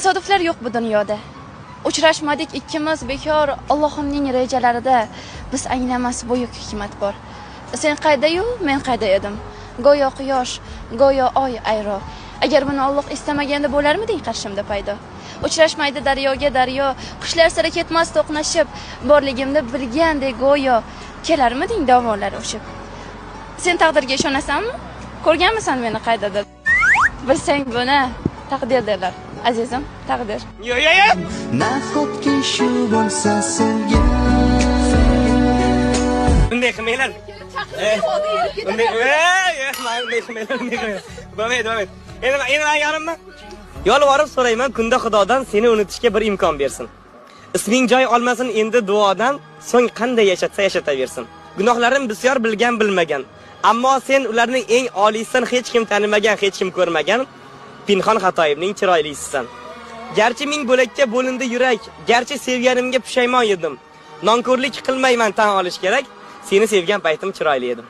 Tasodiflar yo'q bu dunyoda. Uchrashmadik ikkimiz bekor, Allohimning rejalarida biz anglamas buyuk hikmat bor. Sen qayda-yu, men qayda edim. Go'yo quyosh, go'yo oy ayro. Agar buni Alloh istamaganda bo'larmiding qarshimda paydo? Uchrashmaydi daryoga daryo, qushlar sira ketmas to'qnashib, borligimni bilgandek go'yo kelarmiding dovonlar o'shib. Sen taqdirga ishonasanmi? Ko'rganmisan meni qaydadir? Bilsang buni taqdir derlar. Azizim, taqdir. Yo. Nahotki shu bo'lsa sevgi. Bunday qilmanglar. Bunday qilmanglar. Bo'lmaydi. Endi men yarimman. Yolvorib so'rayman, kunda Xudodan seni unutishga bir imkon bersin. Isming joy olmasin endi duodan, so'ng qanday yashatsa yashataversin. Gunohlarim bisyor bilgan bilmagan. Ammo sen ularning eng oliysisan, hech kim tanimagan, hech kim ko'rmagan. Pinxon xatoyimning chiroylisisan. Garchi ming bo'lakka bo'lindi yurak, garchi sevganimga pushaymon edim. Nonko'rlik qilmayman tan olish kerak. Seni sevgan paytim chiroyli edim.